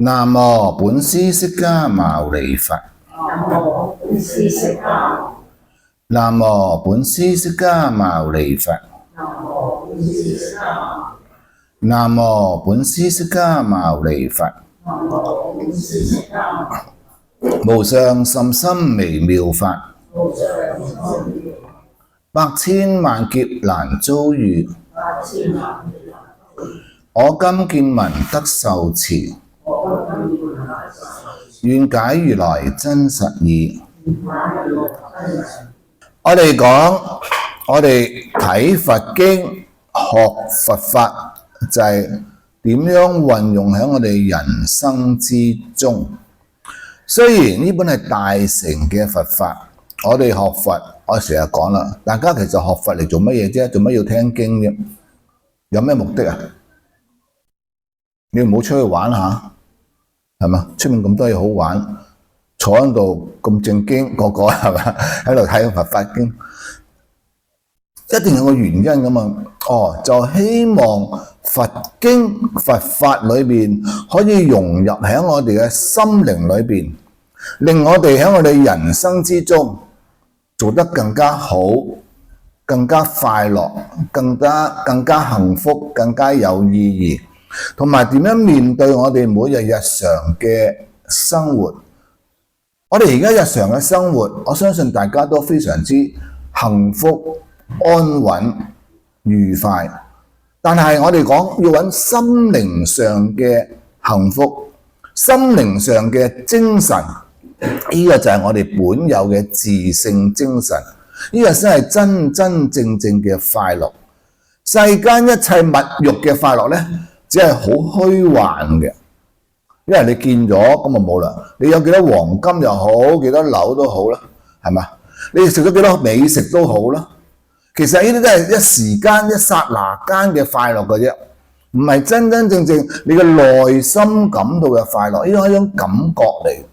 南無本師釋迦牟尼佛。南無本師釋迦牟尼佛。南無本師釋迦牟尼佛。無上甚深微妙法，百千萬劫難遭遇。我今見聞得受持，願解如來真實義。我哋講，我哋睇佛經、學佛法，就係點樣運用喺我哋人生之中。雖然呢本係大乘嘅佛法，我哋學佛，我成日講啦，大家其實學佛嚟做乜嘢啫？做乜要聽經啫？有咩目的啊？你唔好出去玩下，係嘛？出面咁多嘢好玩，坐喺度咁正經，個係嘛？喺度睇佛法經，一定有個原因㗎嘛。就希望佛經佛法裏邊可以融入喺我哋嘅心靈裏邊，令我哋喺我哋人生之中做得更加好，更加快樂，更加幸福，更加有意義，同埋點樣面對我哋每日日常嘅生活。我哋而家日常嘅生活，我相信大家都非常之幸福、安穩、愉快。但係我哋講要揾心靈上嘅幸福，心靈上嘅精神，呢個就係我哋本有嘅自性精神，呢個先係真真正正嘅快樂。世間一切物欲嘅快樂呢，只係好虛幻嘅，因為你見咗咁就冇啦。你有幾多黃金又好，幾多樓都好啦，係嘛？你食咗幾多美食都好啦。其實呢啲都係一時間、一剎那間嘅快樂嘅啫，唔係真真正正你嘅內心感到嘅快樂。呢種係一種感覺嚟。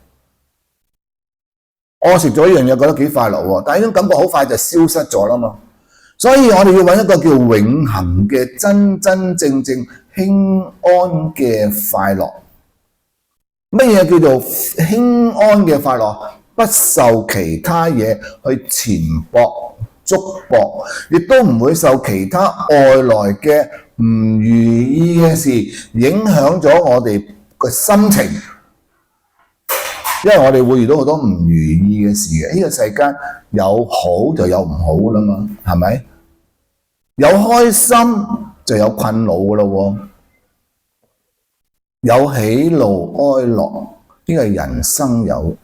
我食咗一樣嘢覺得幾快樂喎，但係呢種感覺好快就消失咗啦嘛。所以我哋要揾一個叫永恆嘅真真正正輕安嘅快樂。乜嘢叫做輕安嘅快樂？不受其他嘢去纏縛、束縛，亦都唔會受其他外來嘅唔如意嘅事影響咗我哋個心情。因為我哋會遇到好多唔如意嘅事嘅，呢個世間有好就有唔好噶啦嘛，係咪？有開心就有困惱噶咯喎，有喜怒哀樂，呢個係人生有。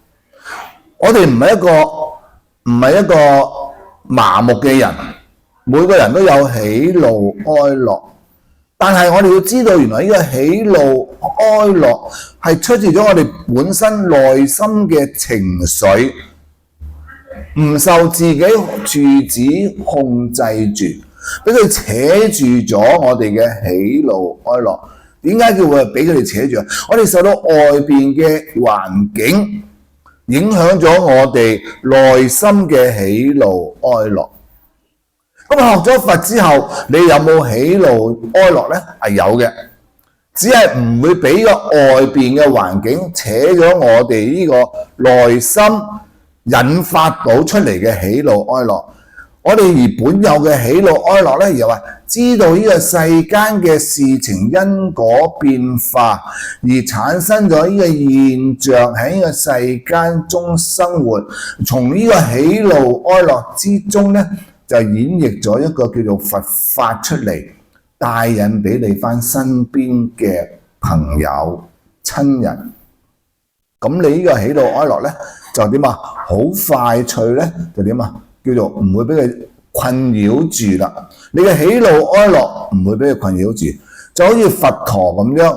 我哋唔係一個麻木嘅人，每個人都有喜怒哀樂，但係我哋要知道，原來呢個喜怒哀樂係出自咗我哋本身內心嘅情緒，唔受自己住址控制住，俾佢扯住咗我哋嘅喜怒哀樂。點解叫會俾佢哋扯住？我哋受到外邊嘅環境影響咗我哋內心嘅喜怒哀樂。咁學咗佛之後，你有冇喜怒哀樂呢？係有嘅，只係唔會俾個外邊嘅環境扯咗我哋呢個內心引發到出嚟嘅喜怒哀樂。我哋而本有嘅喜怒哀樂呢，又話知道呢個世間嘅事情因果變化，而產生咗呢個現象喺呢個世間中生活。從呢個喜怒哀樂之中呢，就演繹咗一個叫做佛法出嚟，帶引俾你翻身邊嘅朋友親人。咁你呢個喜怒哀樂呢，就點啊？好快脆呢，就點啊？叫做唔會俾佢困擾住啦。你嘅喜怒哀樂唔會俾佢困擾住，就好似佛陀咁樣，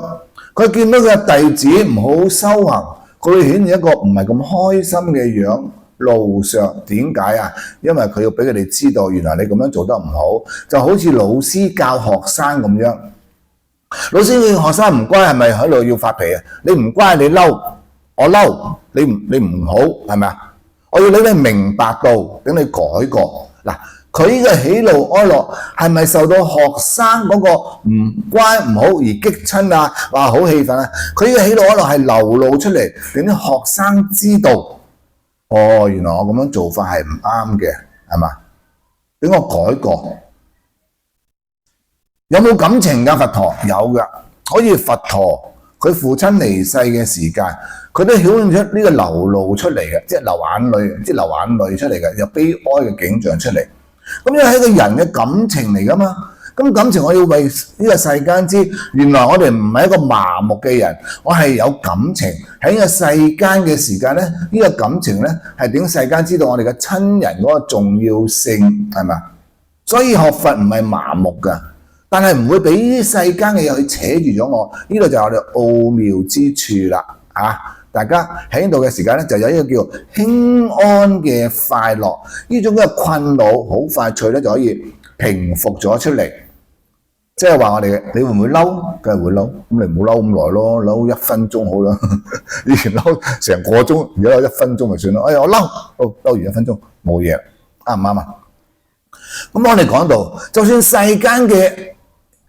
佢見到佢嘅弟子唔好修行，佢會顯現一個唔係咁開心嘅樣。路上點解啊？因為佢要俾佢哋知道，原來你咁樣做得唔好，就好似老師教學生咁樣。老師見學生唔乖，係咪喺度要發脾啊？你唔乖，你嬲，我嬲，你唔好，係咪啊？我要你明白到，等你改過。嗱，佢嘅喜怒哀樂係咪受到學生嗰個唔乖唔好而激親啊？話好氣憤啊！佢嘅喜怒哀樂係流露出嚟，令啲學生知道，哦，原來我咁樣做法係唔啱嘅，係嘛？俾我改過。有冇感情㗎？佛陀有㗎，可以佛陀佢父親離世嘅時間，佢都顯現出呢個流露出嚟嘅，即係流眼淚，即係流眼淚出嚟嘅，有悲哀嘅景象出嚟。咁因為係一個人嘅感情嚟㗎嘛，咁感情我要為呢個世間知，原來我哋唔係一個麻木嘅人，我係有感情喺呢個世間嘅時間咧，呢個感情咧係點世間知道我哋嘅親人嗰個重要性係嘛？所以學佛唔係麻木㗎。但係唔會俾呢啲世間嘅嘢去扯住咗我，呢度就係我哋奧妙之處啦。大家喺呢度嘅時間咧，就有一個叫輕安嘅快樂，呢種嘅困惱好快脆咧就可以平復咗出嚟。即係話我哋，你會唔會嬲？梗係會嬲，咁你唔好嬲咁耐咯，嬲1分鐘好啦。以前嬲成個鐘，而家嬲1分鐘咪算咯。哎呀，我嬲，嬲完1分鐘冇嘢，啱唔啱啊？咁我哋講到，就算世間嘅。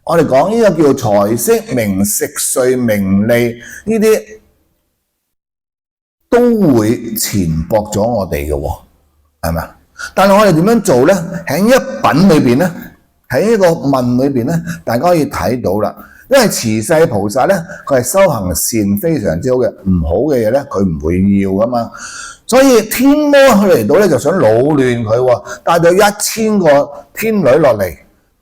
我哋講呢個叫財色名食睡名利呢啲都會纏縛咗我哋嘅喎，係咪？但係我哋點樣做咧？喺一品裏邊咧，喺呢個問裏邊咧，大家可以睇到啦。因為持世菩薩咧，佢係修行善非常之好嘅，唔好嘅嘢咧，佢唔會要噶嘛。所以天魔佢嚟到咧，就想擾亂佢喎，帶咗1000個天女落嚟。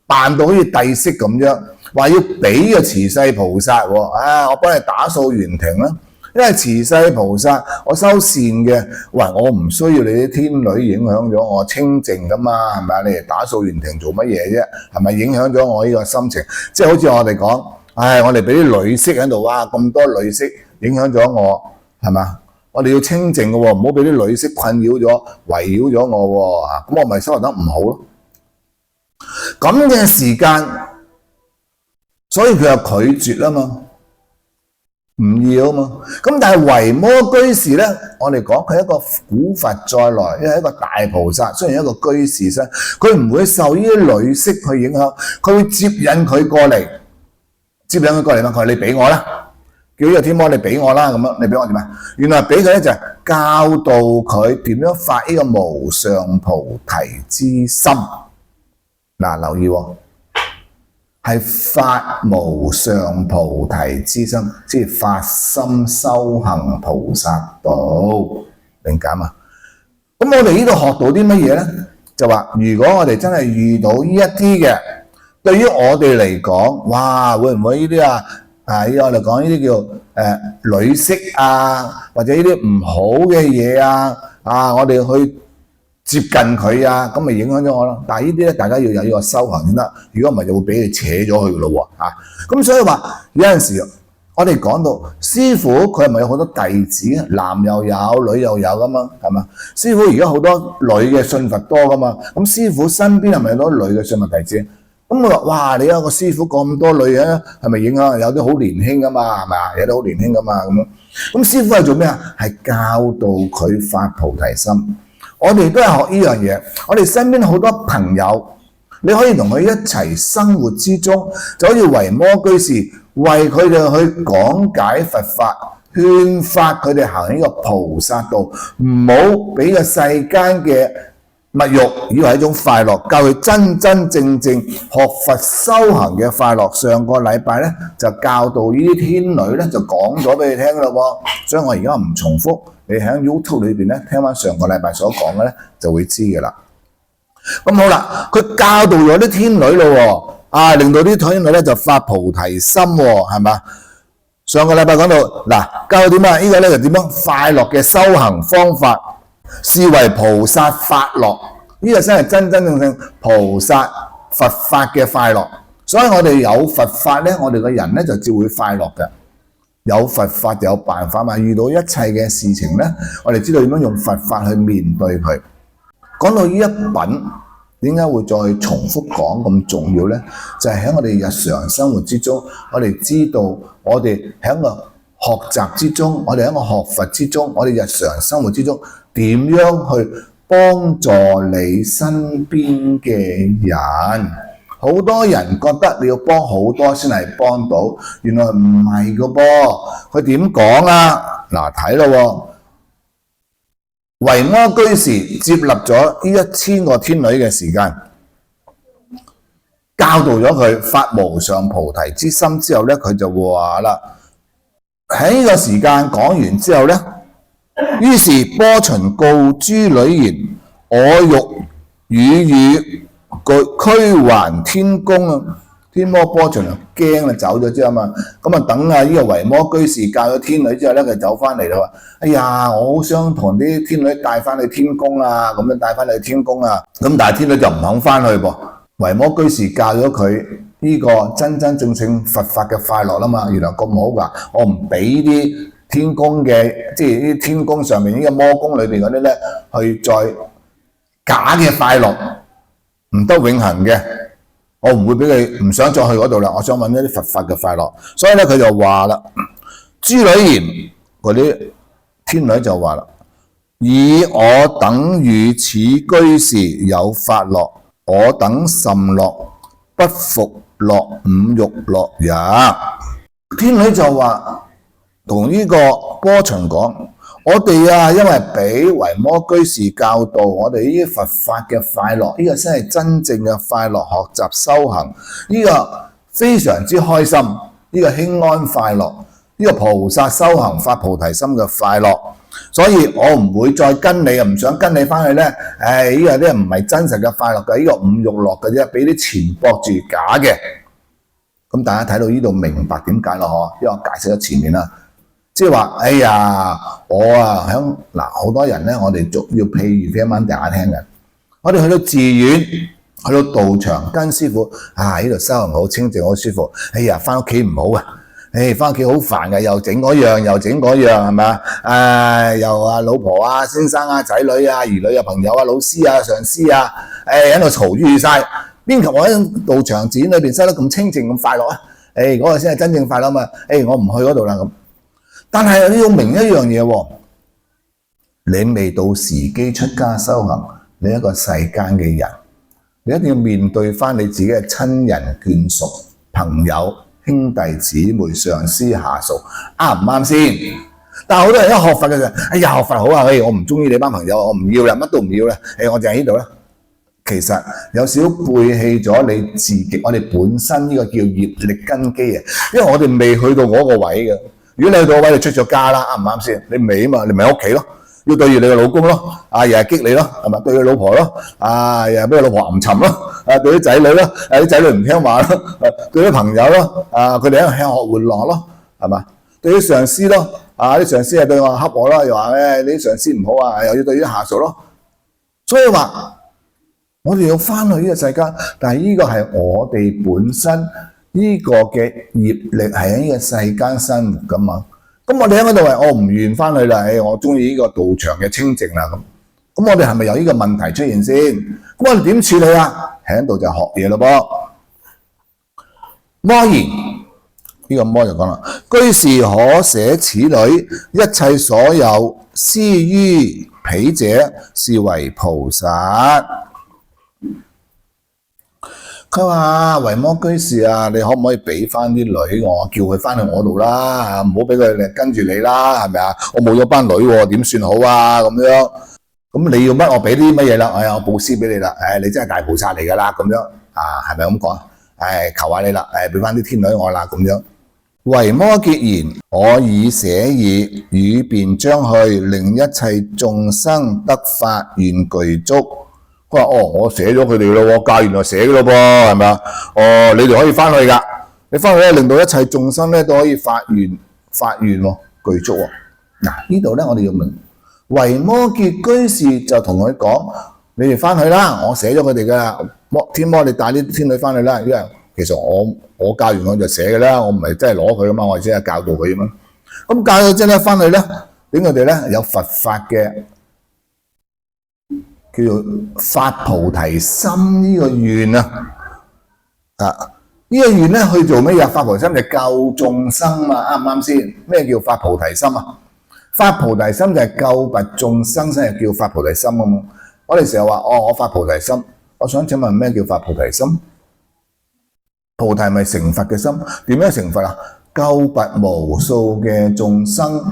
扮到好似帝釋咁樣，話要俾個持世菩薩喎，我幫你打掃園庭啦。因為持世菩薩我修善嘅，喂，我唔需要你啲天女影響咗我清靜噶嘛，係咪啊？你嚟打掃園庭做乜嘢啫？係咪影響咗我呢個心情？即係好似我哋講，我哋俾啲女色喺度，哇，咁多女色影響咗我，係嘛？我哋要清靜嘅喎，唔好俾啲女色困擾咗、圍繞咗我喎，咁我咪修得唔好咯。咁嘅時間，所以佢又拒絕啦嘛，唔要啊嘛。咁但係維摩居士咧，我哋講佢係一個古佛再來，因為一個大菩薩，雖然一個居士身，佢唔會受呢啲女色去影響，佢會接引佢過嚟，接引佢過嚟嘛。佢話你俾我啦，叫呢個天魔你俾我啦，咁樣你俾我點啊？原來俾佢咧就係教導佢點樣發呢個無上菩提之心。嗱，留意喎，係發無上菩提之心，即係發心修行菩薩道，明解嘛？咁我哋呢度學到啲乜嘢咧？就話如果我哋真係遇到呢一啲嘅，對於我哋嚟講，哇，會唔會呢啲呢我哋講呢啲叫女色啊，或者呢啲唔好嘅嘢我哋去接近佢咁咪影響咗我咯。但係呢啲咧，大家要有呢個修行先得。如果唔係，就會俾佢扯咗去咯喎。咁所以話有陣時，我哋講到師傅佢係咪有好多弟子？男又有，女又有噶嘛，係嘛？師傅而家好多女嘅信佛多噶嘛。咁師傅身邊係咪有好多女嘅信佛弟子？咁我話哇，你有個師傅咁多女嘅，係咪影響？有啲好年輕噶嘛，係咪啊？有啲好年輕噶嘛咁樣。咁師傅係做咩啊？係教導佢發菩提心。我哋都係學呢樣嘢，我哋身邊好多朋友，你可以同佢一齊生活之中，就好似維摩居士為佢哋去講解佛法，勸發佢哋行呢個菩薩道，唔好俾個世間嘅物欲以為係一種快樂，教佢真真正正學佛修行嘅快樂。上個禮拜咧就教導呢啲天女咧就講咗俾你聽啦喎，所以我而家唔重複。你喺 YouTube 裏邊咧聽翻上個禮拜所講嘅咧，就會知嘅啦。咁好啦，佢教導咗啲天女咯喎，令到啲天女咧就發菩提心喎，係嘛？上個禮拜講到嗱，教點啊？呢個咧就點樣快樂嘅修行方法，是為菩薩法樂。呢個先係真真正正菩薩佛法嘅快樂。所以我哋有佛法咧，我哋個人咧就照會快樂嘅。有佛法就有辦法嘛，遇到一切嘅事情咧，我哋知道點樣用佛法去面對佢。講到呢一品，點解會再重複講咁重要咧？就係喺我哋日常生活之中，我哋知道我哋喺個學習之中，我哋喺個學佛之中，我哋日常生活之中點樣去幫助你身邊嘅人。好多人覺得你要幫好多先係幫到，原來唔係噶噃。佢點講啊？嗱，睇咯，維摩居士接納咗呢1000個天女嘅時間，教導咗佢發無上菩提之心之後咧，佢就話啦，喺呢個時間講完之後咧，於是波旬告諸女言：我欲與驅還天宮啊！天魔波旬啊，驚啦，走咗之後嘛，咁啊等啊呢個維摩居士教咗天女之後咧，佢走翻嚟啦，話：哎呀，我好想同啲天女帶翻去天宮啊，咁樣帶翻去天宮啊，咁但係天女就唔肯翻去噃。維摩居士教咗佢呢個真真正正佛法嘅快樂啦嘛，原來咁好噶，我唔俾啲天宮嘅，即係啲天宮上面呢個魔宮裏邊嗰啲咧，去再假嘅快樂，唔得永恆嘅。我唔會俾佢唔想再去嗰度啦，我想揾一啲佛法嘅快樂。所以咧佢就話啦，諸女言，嗰啲天女就話啦，以我等與此居士有法樂，我等甚樂，不復樂五欲樂也。天女就話同呢個波旬講，我哋啊，因為俾維摩居士教導我哋呢啲佛法嘅快樂，呢個先係真正嘅快樂，學習修行，呢個非常之開心，呢個輕安快樂，呢個菩薩修行發菩提心嘅快樂，所以我唔會再跟你，唔想跟你翻去咧。呢個啲唔係真實嘅快樂嘅，呢個五欲樂嘅啫，俾啲錢博住假嘅。咁大家睇到呢度明白點解咯？嗬，因為我解釋咗前面啦。即係話，哎呀，我啊響嗱，好多人咧，我哋仲要譬如俾一晚大家聽嘅，我哋去到寺院，去到道場跟師傅啊，呢度修行好清靜，好舒服。哎呀，翻屋企唔好啊，翻屋企好煩嘅，又整嗰樣又整嗰樣，係咪啊？又啊老婆啊、先生啊、仔女啊、兒女啊、朋友啊、老師啊、上司啊，喺度嘈住晒，邊及我喺道場寺院裏邊修得咁清靜咁快樂啊？嗰個先係真正快樂嘛。我唔去嗰度啦咁。但係你要明一樣嘢喎，你未到時機出家修行，你一個世間嘅人，你一定要面對翻你自己嘅親人眷屬、朋友、兄弟姊妹、上司下屬，啱唔啱先？但係好多人一學佛嘅就，哎呀學佛好啊，我唔中意你班朋友，我唔要啦，乜都唔要啦，我就喺呢度啦。其實有少少背棄咗你自己，我哋本身呢個叫業力根基啊，因為我哋未去到嗰個位嘅。如果你去到位，你出咗家啦，啱唔啱先？你未啊嘛，你咪喺屋企咯，要對住你個老公咯，又係激你咯，係咪？對佢老婆咯，又係俾佢老婆吟沉咯，對啲仔女咯，啲仔女唔聽話咯，對啲朋友咯，佢哋喺度吃喝玩樂咯，係嘛？對啲上司咯，啲上司係對我恰我咯，又話你啲上司唔好啊，又要對啲下屬咯，所以話我哋要翻去呢個世界，但係呢個係我哋本身。呢個嘅業力係喺呢個世間生活噶嘛，咁我哋喺嗰度話我唔願翻去啦，我中意呢個道場嘅清靜啦咁我哋係咪有呢個問題出現先？咁我哋點處理啊？喺度就學嘢咯噃。摩言呢個摩就講啦，居士可捨此女，一切所有施於彼者，是為菩薩。佢話維摩居士啊，你可唔可以俾翻啲女我，叫佢翻去我度啦，唔好俾佢哋跟住你啦，係咪啊？我冇咗班女喎，點算好啊？咁樣，咁你要乜我俾啲乜嘢啦？我布施俾你啦，你真係大菩薩嚟噶啦，咁樣係咪咁講？求下你啦，俾翻啲天女我啦，咁樣。維摩詰言：我已捨矣，汝便將去，令一切眾生得法願具足。佢話：我寫咗佢哋咯，教完就寫嘅咯噃，係咪啊？你哋可以翻去噶，你翻去咧，令到一切眾生咧都可以發願具足喎。嗱，呢度咧我哋要明，維摩詰居士就同佢講：你哋翻去啦，我寫咗佢哋噶啦。天魔，你帶啲天女翻去啦。因為其實我教完我就寫嘅啦，我唔係真係攞佢噶嘛，我只係教導佢啫嘛。咁教咗之後咧，翻去咧，俾佢哋咧有佛法嘅。叫做發菩提心呢個願啊！呢個願咧去做咩嘢？發菩提心就救眾生嘛，啱唔啱先？咩叫發菩提心啊？發菩提心就係救拔眾生先係叫發菩提心啊嘛。我哋成日話我發菩提心，我想請問咩叫發菩提心？菩提咪成佛嘅心，點樣成佛啊？救拔無數嘅眾生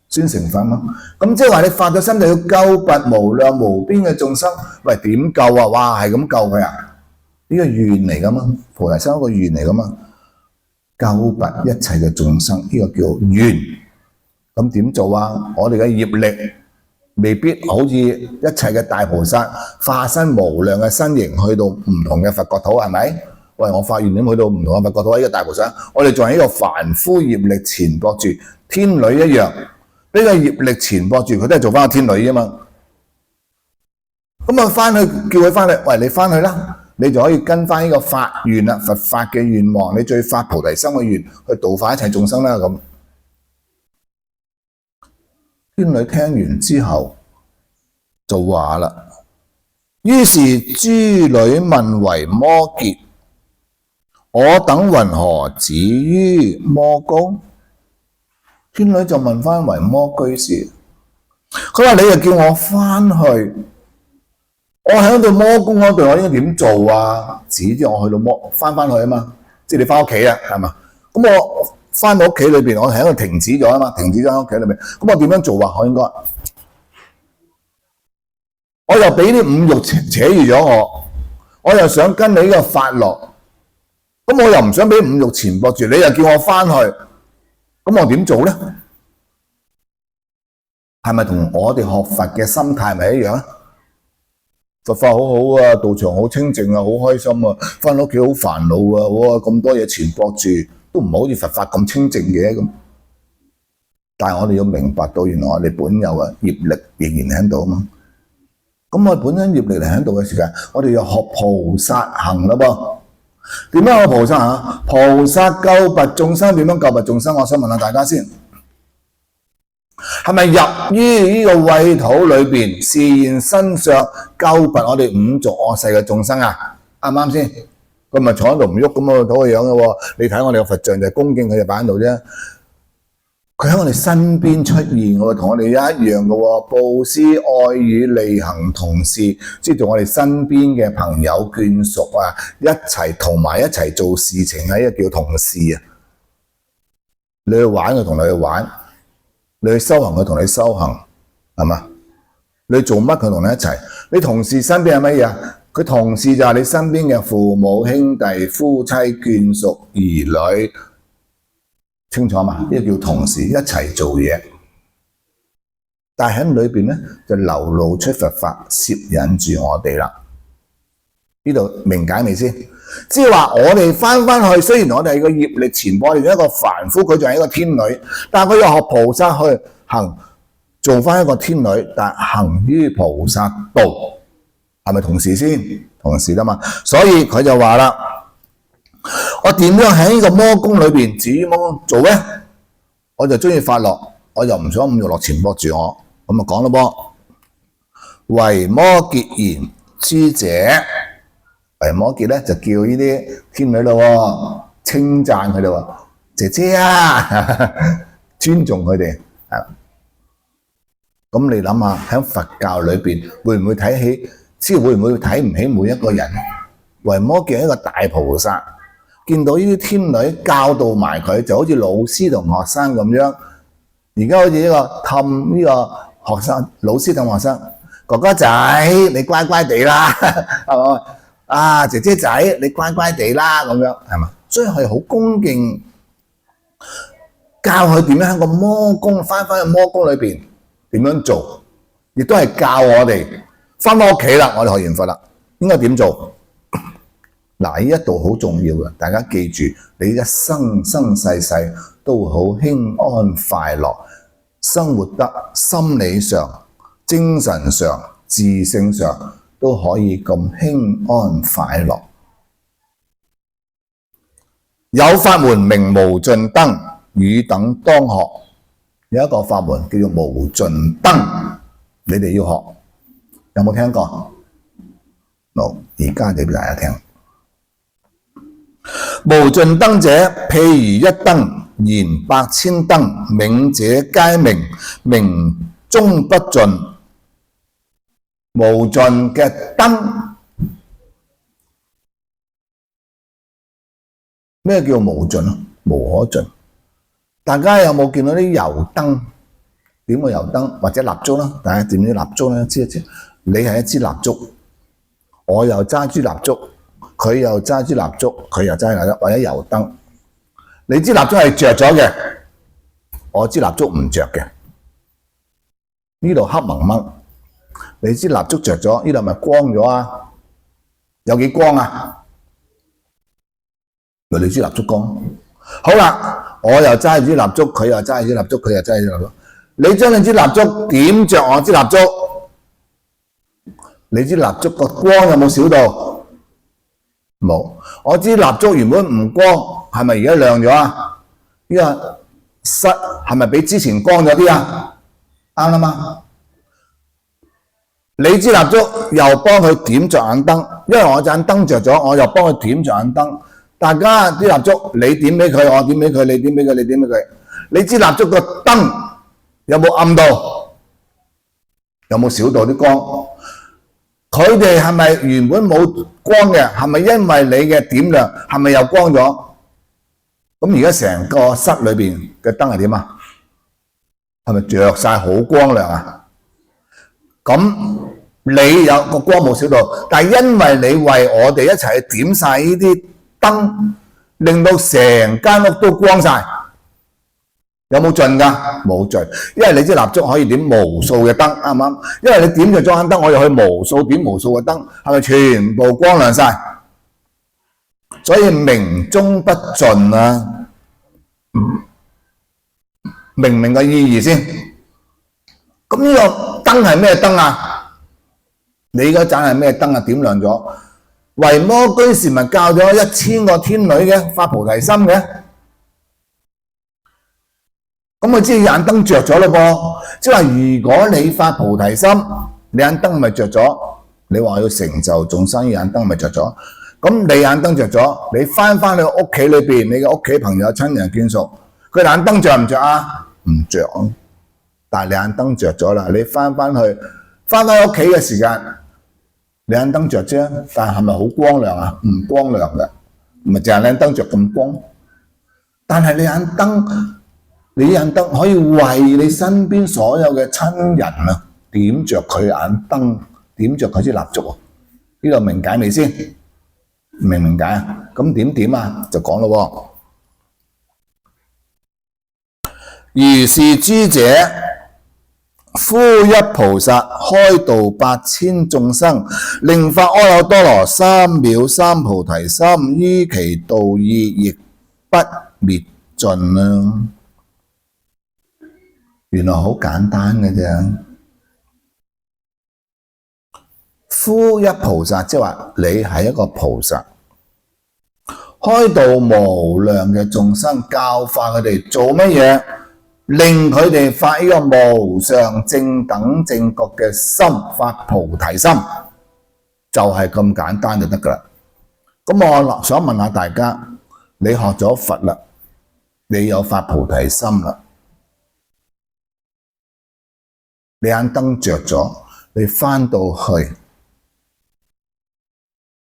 先成佛嘛。咁即係話你發咗心就要救拔無量無邊嘅眾生，喂點救啊？哇係咁救佢啊？呢個願嚟噶嘛，菩提心一個願嚟噶嘛，救拔一切嘅眾生，呢個叫願。咁點做啊？我哋嘅業力未必好似一切嘅大菩薩化身無量嘅身形去到唔同嘅佛國土，係咪？喂，我發願點去到唔同嘅佛國土？呢個大菩薩，我哋仲係呢個凡夫業力纏縛住，天女一樣，俾個業力纏縛住，佢都係做翻個天女啫嘛。咁啊，翻去叫佢翻去，喂，你翻去啦，你就可以跟翻呢個發願啦，佛法嘅願望，你最發菩提心嘅願，去度化一切眾生啦。咁天女聽完之後就話啦，於是諸女問維摩詰。我等云何止於魔宮？天女就問翻維摩居士，佢話你又叫我翻去，我喺度魔宮嗰度，我應該點做啊？指即我去到翻去啊嘛，即係你翻屋企啊，係嘛？咁我翻到屋企裏邊，我喺度停止咗啊嘛，停止咗喺屋企裏邊，咁我點樣做啊？我應該，我又俾啲五欲扯住咗我又想跟你呢個法樂。咁我又唔想俾五欲纏縛住，你又叫我翻去，咁我點做咧？係咪同我哋學佛嘅心態咪一樣？佛法好好啊，道場好清靜啊，好開心啊，翻屋企好煩惱啊，哇咁多嘢纏縛住，都唔好似佛法咁清靜嘅咁。但係我哋要明白到，原來我哋本有嘅業力仍然喺度啊嘛。咁我本身業力嚟喺度嘅時間，我哋要學菩薩行啦噃。點樣學菩薩啊？菩薩救拔眾生，點樣救拔眾生？我想問下大家先，係咪入於呢個穢土裏邊，示現身相，救拔我哋五濁惡世嘅眾生啊？啱唔啱先？佢咪坐喺度唔喐咁個土嘅樣嘅喎？你睇我哋個佛像就係恭敬佢就擺喺度啫。佢喺我哋身邊出現，我同我哋一樣嘅喎，布施、愛語、利行、同事，即係做我哋身邊嘅朋友眷屬啊，一齊同埋一齊做事情啊，呢個叫同事啊。你去玩，佢同你去玩；你去修行，佢同你修行，係嘛？你做乜，佢同你一齊。你同事身邊係乜嘢啊？佢同事就係你身邊嘅父母、兄弟、夫妻、眷屬、兒女。清楚嘛？呢個叫同事，一齊做嘢，但係喺裏邊咧就流露出佛法，攝引住我哋啦。呢度明解未先？即係話我哋翻去，雖然我哋係個業力纏縛，我哋一個凡夫，佢就係一個天女，但係佢又學菩薩去行，做翻一個天女，但行於菩薩道，係咪同事先？同事啦嘛，所以佢就話啦。我點樣喺呢個魔宮裏邊至於魔宮做咧？我就中意發樂，我又唔想五欲樂纏縛住我，咁就講咯噃。維摩詰言：諸者，維摩詰咧就叫呢啲天女咯，稱讚佢哋喎，姐姐啊，尊重佢哋。咁你諗下喺佛教裏邊會唔會睇起？即係會唔會睇唔起每一個人？維摩詰係一個大菩薩。見到呢啲天女教導埋佢，就好似老師同學生咁樣。而家好似呢個氹呢個學生，老師氹學生，哥哥仔你乖乖地啦，係嘛？啊姐姐仔你乖乖地啦，咁樣係嘛？所以係好恭敬，教佢點樣喺個魔宮翻去魔宮裏邊點樣做，亦都係教我哋翻屋企啦。我哋學完佛啦，應該點做？嗱，呢一度好重要嘅，大家記住，你一生生世世都會好輕安快樂，生活得心理上、精神上、智性上都可以咁輕安快樂。有法門名無盡燈，汝等當學。有一個法門叫做無盡燈，你哋要學，有冇聽過？好，而家就俾大家聽。無盡燈者，譬如一燈，燃百千燈，冥者皆明，明終不盡。無盡嘅燈。咩叫無盡啊？無可盡。大家有冇見到啲油燈？點個油燈或者蠟燭啦？大家點啲蠟燭咧？知一知。你係一支蠟燭，我又揸支蠟燭，佢又揸支蠟燭，佢又揸蠟燭，或者油燈。你支蠟燭係着咗嘅，我支蠟燭唔着嘅。呢度黑蒙蒙，你支蠟燭着咗，呢度咪光咗啊？有幾光啊？咪你支蠟燭光。好啦，我又揸住支蠟燭，佢又揸住支蠟燭，佢又揸住支蠟燭。你將你支蠟燭點着我支蠟燭，你支蠟燭個光有冇少到？冇。我支蠟燭原本唔光，係咪而家亮咗啊？呢個室係咪比之前光咗啲啊？啱啦嘛。你支蠟燭又幫佢點着眼燈，因為我盞燈着咗，我又幫佢點着眼燈。大家啲蠟燭，你點俾佢，我點俾佢，你點俾佢，你點俾佢。你支蠟燭個燈有冇暗到？有冇少到啲光？佢哋係咪原本冇光嘅？係咪因為你嘅點亮，係咪又光咗？咁而家成個室裏邊嘅燈係點啊？係咪着晒好光亮啊？咁你有個光冇少到，但係因為你為我哋一齊去點晒呢啲燈，令到成間屋都光晒，有冇盡㗎？冇盡，因為你支蠟燭可以點無數嘅燈，啱唔啱？因為你點着咗盞燈，我又去無數點無數嘅燈，係咪全部光亮晒？所以明中不盡啊！明唔明個意義先？咁呢個燈係咩燈啊？你嗰盞係咩燈啊？點亮咗？維摩居士咪教咗1000個天女嘅發菩提心嘅，咁佢知眼燈着咗咯噃。即係話如果你發菩提心，你眼燈咪着咗。你話要成就眾生，眼燈咪着咗。咁你眼燈着咗，你翻去屋企裏邊，你嘅屋企朋友、親人、眷屬，佢眼燈着唔着啊？唔着。但係你眼燈着咗啦，你翻去屋企嘅時間，你眼燈着啫，但係咪好光亮啊？唔光亮嘅，唔係淨係眼燈着咁光。但係你眼燈可以為你身邊所有嘅親人啊，點着佢眼燈，點着佢支蠟燭啊！呢度明解未先？明唔明解啊？咁點啊？就講咯喎。如是諸者，呼一菩薩開導8000眾生，令發阿耨多羅三藐三菩提心，依其道義亦不滅盡啊！原來好簡單嘅啫。呼一菩薩，即係話你係一個菩薩，開導無量嘅眾生，教化佢哋做乜嘢？令佢哋發呢個無上正等正覺嘅心，發菩提心，就係咁簡單就得噶啦。咁我想問下大家，你學咗佛啦，你有發菩提心啦，你眼燈着咗，你翻到去，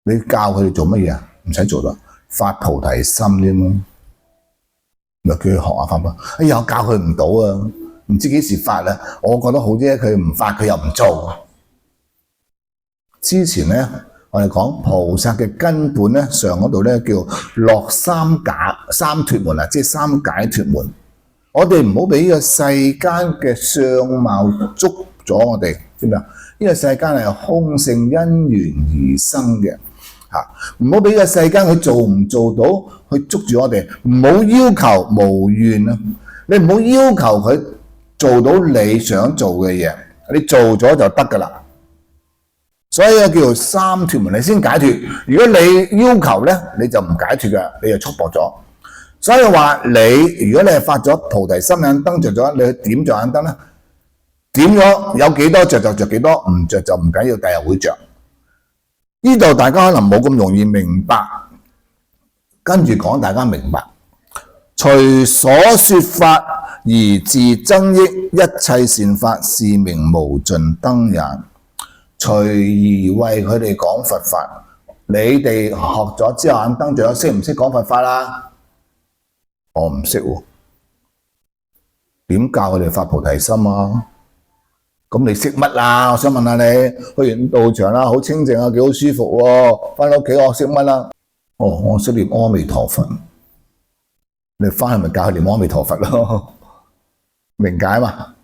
你教佢哋做乜嘢啊？唔使做啦，發菩提心啫嘛。咪叫佢學下法噃。哎呀，我教佢唔到啊，唔知幾時發啦。我覺得好啫，佢唔發，佢又唔做。之前咧，我哋講菩薩嘅根本咧，上嗰度咧叫落三脫門啊，即係三解脫門。我哋唔好俾呢個世間嘅相貌捉咗我哋，知唔知啊？呢個世間係空性因緣而生嘅。唔好俾個世間佢做唔做到去捉住我哋，唔好要求無願啊！你唔好要求佢做到你想做嘅嘢，你做咗就得噶啦。所以叫做三脫門，你先解脫。如果你要求咧，你就唔解脫嘅，你就束縛咗。所以話你，如果你係發咗菩提心眼燈着咗，你去點着眼燈咧，點咗有幾多着就着幾多，唔着就唔緊要，第日會着。呢度大家可能冇咁容易明白，跟住講大家明白。隨所說法而自增益一切善法，是名無盡燈也。隨意為佢哋講佛法。你哋學咗之後眼燈著咗，識唔識講佛法啊？我唔識喎。點教佢哋發菩提心啊？咁你識乜啊？我想問下你，去完道場啦，好清靜啊，幾好舒服喎。翻到屋企我識乜啦？哦，我識念阿彌陀佛。你翻去咪教佢念阿彌陀佛咯，明解嘛？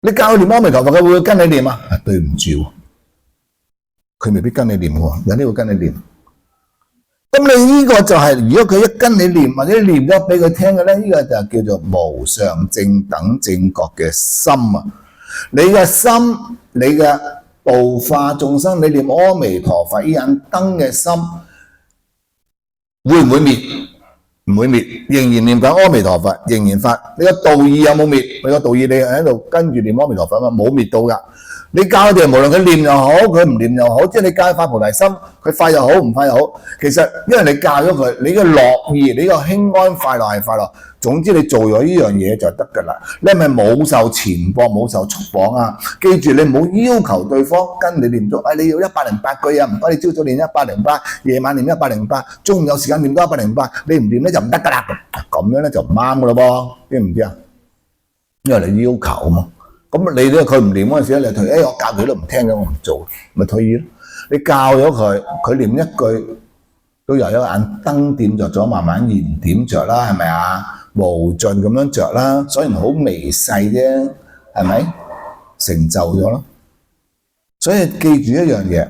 你教佢念阿彌陀佛，佢會唔會跟你念啊？對唔住，佢未必跟你念喎，有啲會跟你念。咁你呢個就係，如果佢一跟你念或者念咗俾佢聽嘅咧，呢個就叫做無上正等正覺嘅心啊！你嘅心，你嘅度化眾生，你念阿彌陀佛呢盞燈嘅心，會唔會滅？唔會滅，仍然念緊阿彌陀佛，仍然發。你個道義有冇滅？你個道義你喺度跟住念阿彌陀佛嘛，冇滅到噶。你教佢哋無論佢念又好，佢唔念又好，即係你教佢發菩提心，佢發又好，唔發又好。其實因為你教咗佢，你嘅樂意，你個輕安快樂係快樂。總之你做咗呢樣嘢就得㗎啦。你係咪冇受前綁、冇受束綁啊？記住你唔好要求對方跟你念咗，你要108句啊，唔該你朝早念108，夜晚念108，中午有時間念多108，你唔念咧就唔得㗎啦。咁樣咧就唔啱㗎咯噃，知唔知啊？因為你要求啊嘛。咁你咧佢唔念嗰陣時咧，你退，我教佢都唔聽嘅，我唔做，咪退意咯。你教咗佢，佢念一句都由一眼燈點着咗，慢慢燃點着啦，係咪啊？無盡咁樣着啦，雖然好微細啫，係咪？成就咗咯。所以記住一樣嘢，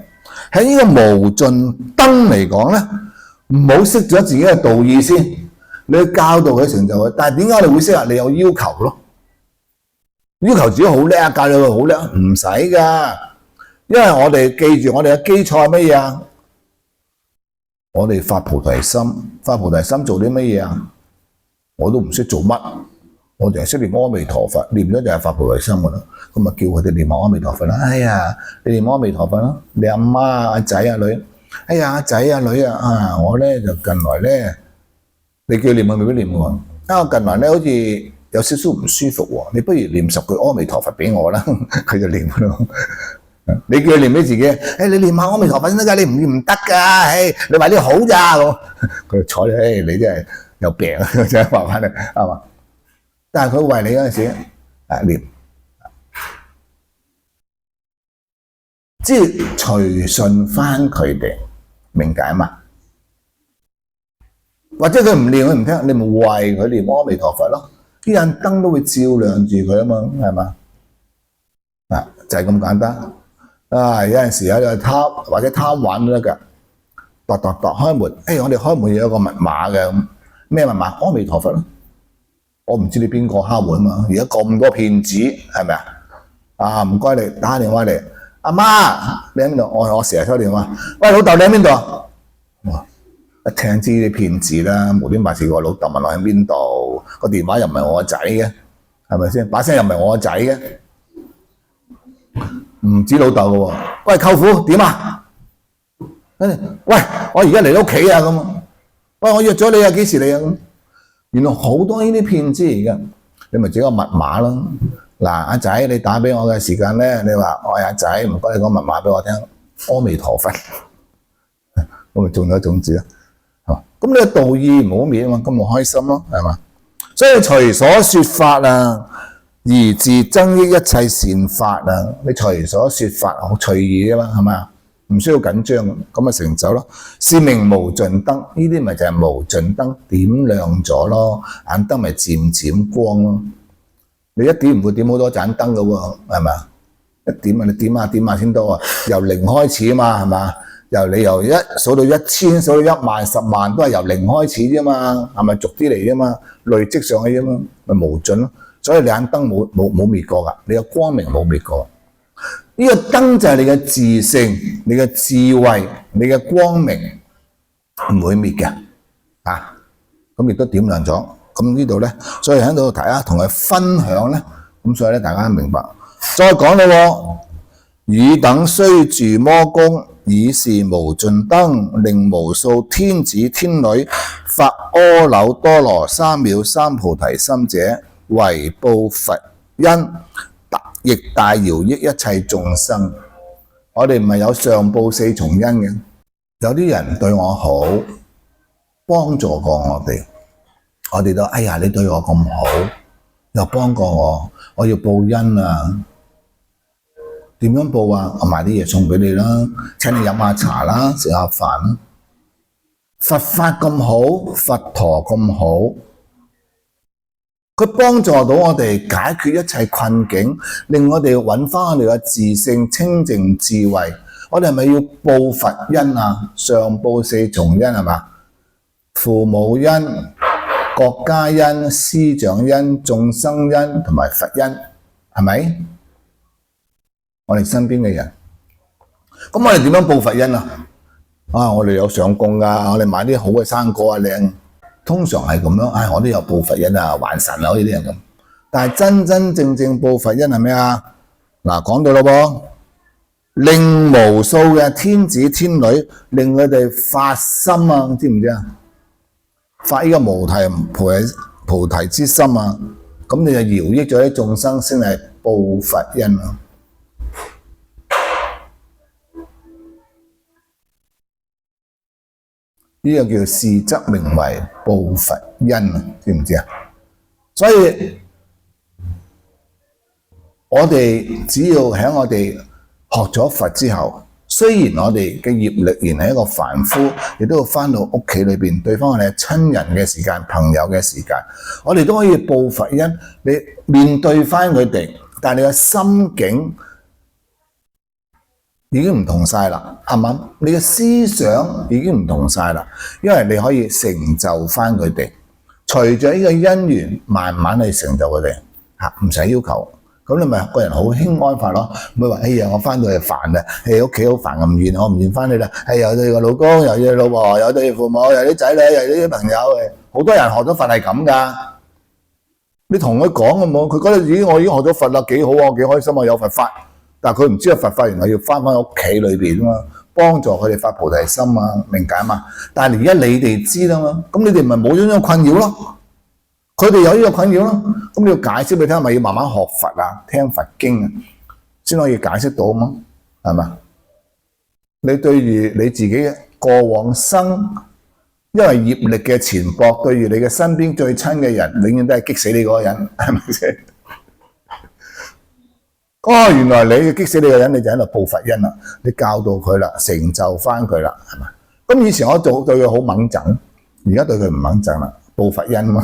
喺呢個無盡燈嚟講咧，唔好識咗自己嘅道義先，你去教導佢成就佢。但係點解你會識啊？你有要求咯。要求自己好叻啊，教到佢好叻，唔使噶，因為我哋記住我哋嘅基礎係乜嘢啊？我哋發菩提心，發菩提心做啲乜嘢啊？我都唔識做乜，我淨係識念阿彌陀佛，念咗就係發菩提心噶啦。咁咪叫佢哋念阿彌陀佛啦。哎呀，你念阿彌陀佛啦，你阿媽阿仔阿女，哎呀阿仔阿女啊，我咧就近來咧，你叫念佢未必念喎。我近來咧好似有少少唔舒服喎，你不如念10句阿彌陀佛俾我啦，佢就念咯。你叫佢念俾自己，你念下阿彌陀佛先得㗎，你唔念唔得㗎，你話你好咋咁，佢就睬你，你真係有病啊，真係話翻你係嘛？但係佢為你嗰陣時念，即係隨順翻佢哋，明解嘛？或者佢唔念佢唔聽，你咪為佢念阿彌陀佛咯。呢盞燈都會照亮住佢啊嘛，係嘛？就係咁簡單。有陣時喺度貪或者貪玩都得㗎，度開門。我哋開門有一個密碼嘅，咩密碼？阿彌陀佛咯。我唔知你邊個敲門啊嘛。而家咁多騙子係咪啊？唔該你打電話嚟，阿媽你喺邊度？我成日收電話。喂，老豆你喺邊度啊？一聽知啲騙子啦，無端白事個老豆問我喺邊度，個電話又唔係我個仔嘅，係咪先？把聲又唔係我個仔嘅，唔止老豆嘅喎。喂，舅父點啊？喂，我而家嚟到屋企啊咁。喂，我約咗你啊，幾時嚟啊？咁原來好多呢啲騙子嚟嘅，你咪整個密碼咯。嗱，阿仔你打俾我嘅時間咧，你話我係阿仔，唔該你講密碼俾我聽，阿彌陀佛，咁咪中咗種子咯。咁你個道義唔好滅啊嘛，咁咪開心咯，係嘛？所以隨所說法啊，而自增益一切善法啊。你隨所說法好隨意啊嘛，係嘛？唔需要緊張，咁咪成就咯。是名無盡燈，呢啲咪就係無盡燈點亮咗咯，眼燈咪漸漸光咯。你一點唔會點好多盞燈噶喎，係嘛？一點啊，你點下先多啊，由0開始啊嘛，係嘛？你由1數到1000，數到1萬、10萬都係由0開始啫嘛，係咪逐啲嚟啫嘛，累積上去啫嘛，咪無盡咯。所以你眼燈冇滅過噶，你個光明冇滅過。呢個燈就係你嘅自性、你嘅智慧、你嘅光明唔會滅嘅啊。咁亦都點亮咗。咁呢度咧，所以喺度大家同佢分享咧，咁所以咧大家明白。再講咯，汝等雖住魔宮，以是無盡燈，令無數天子天女發阿耨多羅三藐三菩提心者，為報佛恩，亦大饒益一切眾生。我哋唔係有上報四重恩嘅，有啲人對我好，幫助過我哋都哎呀，你對我咁好，又幫過我要報恩啊！點樣報啊？我買啲嘢送俾你啦，請你飲下茶啦，食下飯啦。佛法咁好，佛陀咁好，佢幫助到我哋解決一切困境，令我哋揾翻我哋嘅自性清淨智慧。我哋係咪要報佛恩啊？上報四重恩係嘛？父母恩、國家恩、師長恩、眾生恩同埋佛恩，係咪？我哋身邊嘅人，咁我哋點樣報佛恩啊？我哋有上供噶，我哋買啲好嘅生果啊靚，通常係咁樣。我都有報佛恩啊，還神啊，好似啲人咁。但係真真正正報佛恩係咩啊？嗱，講到咯噃，令無數嘅天子天女，令佢哋發心啊，知唔知啊？發呢個菩提之心啊，咁你就饒益咗啲眾生，先係報佛恩啊。呢個叫視則名為報佛恩啊，知唔知啊？所以我哋只要喺我哋學咗佛之後，雖然我哋嘅業力仍係一個凡夫，亦都要翻到屋企裏邊對翻我哋親人嘅時間、朋友嘅時間，我哋都可以報佛恩。你面對翻佢哋，但係你嘅心境已經唔同晒啦，係嘛？你嘅思想已經唔同晒啦，因為你可以成就翻佢哋，隨着呢個因緣慢慢去成就佢哋，唔使要求。咁你咪個人好輕安法咯，唔會話哎呀我翻到嚟煩啊，屋企好煩咁唔願，我唔願翻去啦。有對個老公，有對老婆，有對父母，有啲仔女，有啲朋友，好多人學咗佛係咁噶。你同佢講咁冇，佢覺得我已經學咗佛啦，幾好啊，幾開心啊，有佛法。但係佢唔知道佛法原來要翻屋企裏邊啊嘛，幫助佢哋發菩提心啊，明解嘛？但係而家你哋知啦嘛，咁你哋咪冇咗呢個困擾咯。佢哋有呢個困擾咯，咁你要解釋俾佢聽，咪要慢慢學佛啊，聽佛經啊，先可以解釋到嘛，係嘛？你對住你自己過往生，因為業力嘅纏縛，對住你嘅身邊最親嘅人，永遠都係激死你嗰個人，係咪先？原來你激死你嘅人，你就喺度報佛恩啦，你教導佢啦，成就翻佢啦，係嘛？咁以前我對佢好猛憎，而家對佢唔猛憎啦，報佛恩嘛。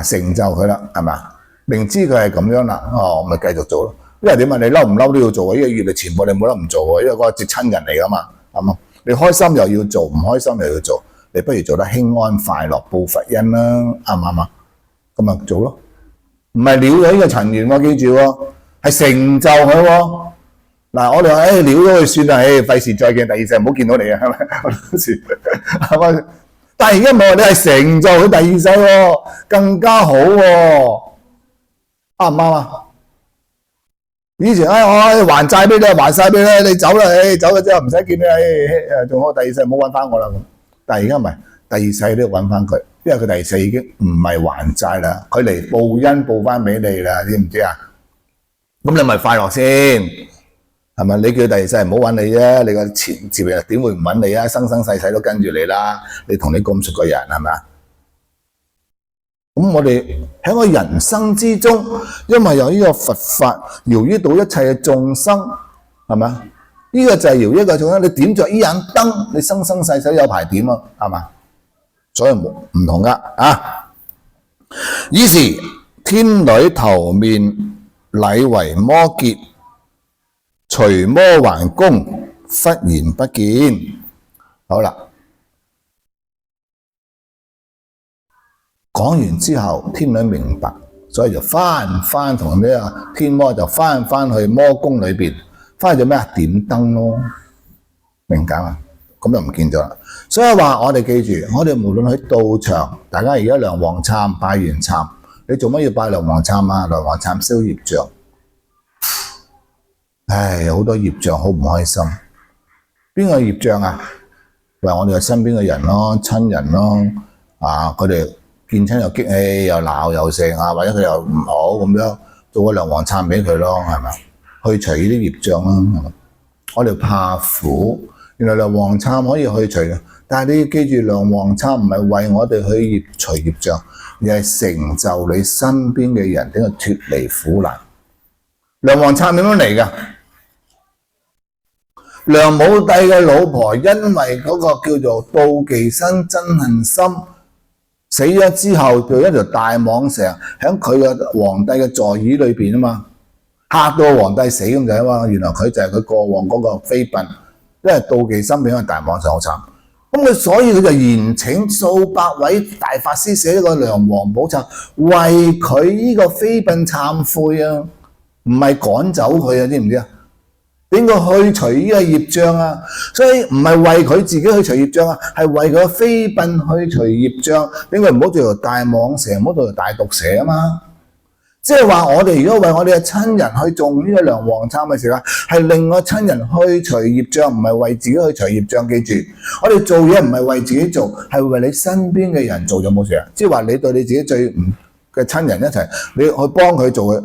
成就佢啦，係嘛？明知佢係咁樣啦，我咪繼續做咯。因為點啊？你嬲唔嬲都要做啊！呢個業力全部你冇得唔做喎，因為嗰個接親人嚟噶嘛，係嘛？你開心又要做，唔開心又要做，你不如做得輕安快樂，報佛恩啦，啱唔啱啊？咁咪做咯，唔係了咗呢個塵緣喎，記住喎，係成就佢喎。嗱，我哋話了咗佢算啦，費事再見，第二世唔好見到你啊，係咪？係咪？但係而家唔係話你係成就佢第二世喎，更加好喎，啱唔啱啊？以前我還債俾你，還晒俾你，你走啦，走咗之後唔使見你，仲好第二世唔好揾翻我啦。但係而家唔係，第二世都要揾翻佢，因為佢第二世已經唔係還債啦，佢嚟報恩報翻俾你啦，知唔知啊？咁你咪快樂先。係咪？你叫第二世唔好揾你啫，你個前接人點會唔揾你啊？生生世世都跟住你啦，你同你咁熟嘅人係咪啊？咁我哋喺個人生之中，因為有呢個佛法饒益到一切嘅眾生，係咪啊？呢個就係饒益嘅眾生。你點着呢盞燈，你生生世世有排點啊？係嘛？所以唔同噶啊！於是天女頭面禮為摩詰。隨魔還宮，忽然不見。好啦，講完之後，天女明白，所以就翻同呢個天魔就翻去魔宮裏邊，翻去做咩啊？點燈咯，明解嘛？咁就唔見咗啦。所以話我哋記住，我哋無論喺道場，大家而家梁皇懺拜完懺，你做乜要拜梁皇懺啊？梁皇懺燒業障。好多業障好唔開心，邊個業障啊？為我哋身邊嘅人咯，親人咯，佢哋見親又激氣，又鬧又剩啊，或者佢又唔好咁樣，做個梁皇懺俾佢咯，係咪？去除呢啲業障啦，係咪？我哋怕苦，原來梁皇懺可以去除嘅，但係你要記住，梁皇懺唔係為我哋去除業障，而係成就你身邊嘅人，點樣脫離苦難。梁皇懺點樣嚟㗎？梁武帝嘅老婆因為嗰個叫做妒忌心、憎恨心，死咗之後，就一條大蟒蛇喺佢嘅皇帝嘅座椅裏邊啊嘛，嚇到皇帝死咁就係嘛。原來佢就係佢過往嗰個妃嬪，因為妒忌心變咗大蟒蛇好慘。咁佢所以佢就延請數百位大法師寫一個梁皇寶懺，為佢呢個妃嬪懺悔啊，唔係趕走佢啊，知唔知啊？點解去除呢個業障啊？所以唔係為佢自己去除業障啊，係為佢妃嬪去除業障。點解唔好做條大蟒蛇，唔好做條大毒蛇啊嘛？即係話我哋如果為我哋嘅親人去做呢個梁皇懺嘅時候，係令我親人去除業障，唔係為自己去除業障。記住，我哋做嘢唔係為自己做，係為你身邊嘅人做，有冇事啊？即係話你對你自己最唔嘅親人一齊，你去幫佢做嘅，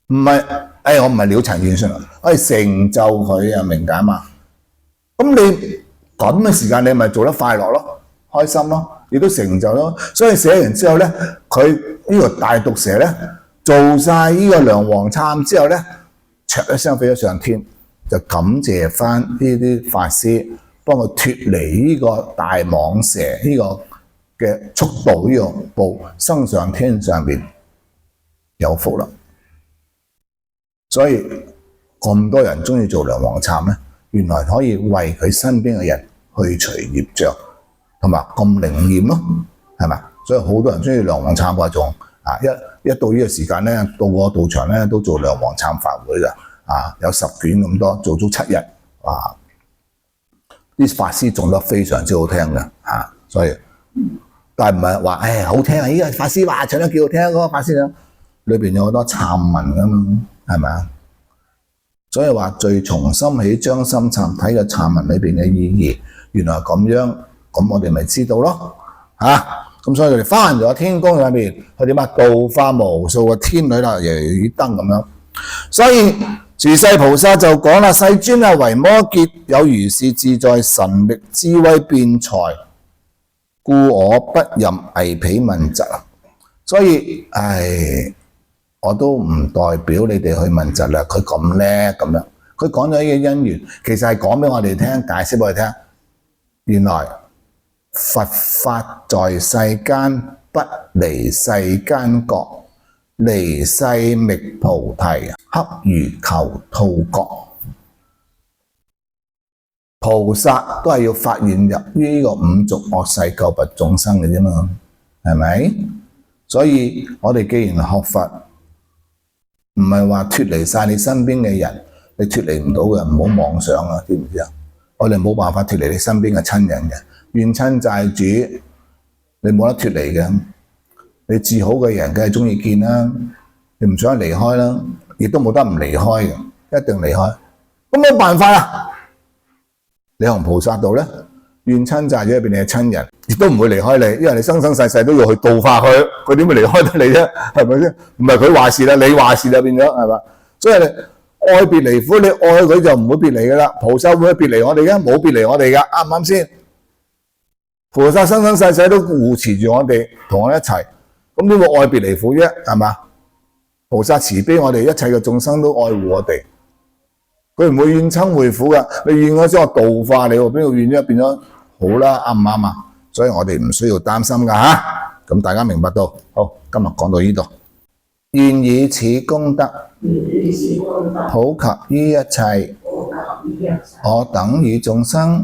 唔係。我唔係了塵緣順，我係成就佢啊，明解嘛？咁你咁嘅時間，你咪做得快樂咯，開心咯，亦都成就咯。所以寫完之後咧，佢呢個大毒蛇咧做晒呢個梁皇懺之後咧，唰一聲飛咗上天，就感謝翻呢啲法師幫佢脫離呢個大蟒蛇呢個嘅速度呢個步，升上天上邊有福啦。所以咁多人中意做梁皇懺咧，原來可以為佢身邊嘅人去除業障，同埋咁靈驗咯，係咪？所以好多人中意梁皇懺嗰種啊，一到呢個時間咧，到我道場咧都做梁皇懺法會㗎，啊有10卷咁多，做足7日，啊啲法師做得非常之好聽嘅，啊所以但係唔係話好聽啊？呢個法師話唱得幾好聽，嗰個法師啊，裏邊有好多懺文㗎嘛。係咪啊？所以話最從心起將心懺，睇個懺文裏邊嘅意義，原來咁樣，咁我哋咪知道咯，咁所以佢哋翻咗天宮裏面，佢點啊？度化無數嘅天女啦，如燈咁樣。所以住世菩薩就講啦：世尊啊，維摩詰有如是自在神力智慧辯才，故我不任詣彼問疾啊。所以我都唔代表你哋去問疾啦，佢咁叻咁樣，佢講咗呢個因緣，其實係講俾我哋聽，解釋俾我哋聽。原來佛法在世間，不離世間覺，離世覓菩提，恰如求兔角。菩薩都係要發現入於呢個五濁惡世救拔眾生嘅啫嘛，係咪？所以我哋既然學佛，唔係話脫離晒你身邊嘅人，你脫離唔到嘅，唔好妄想啊，知唔知啊？我哋冇辦法脫離你身邊嘅親人嘅，怨親債主，你冇得脫離嘅。你至好嘅人，梗係中意見啦，你唔想離開啦，亦都冇得唔離開嘅，一定離開。咁冇辦法啦，你行菩薩道咧，怨親債主入邊你嘅親人，亦都唔會離開你，因為你生生世世都要去度化佢，佢點會離開得你啫？係咪先？唔係佢話事啦，你話事啦變咗，係嘛？所以你愛別離苦，你愛佢就唔會別離噶啦。菩薩會別離我哋嘅？冇別離我哋噶，啱唔啱先？菩薩生生世世都護持住我哋，同我一齊，咁點會愛別離苦啫？係嘛？菩薩慈悲我哋，一切嘅眾生都愛護我哋，佢唔會怨親會苦噶。你怨我先我度化你，邊度怨啫？變咗好啦，啱唔啱啊？所以我哋唔需要擔心噶吓。咁大家明白到，好，今日講到呢度，願以此功德普及於一切，我等與眾生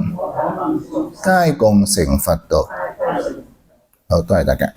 皆共成佛道。好，多謝大家。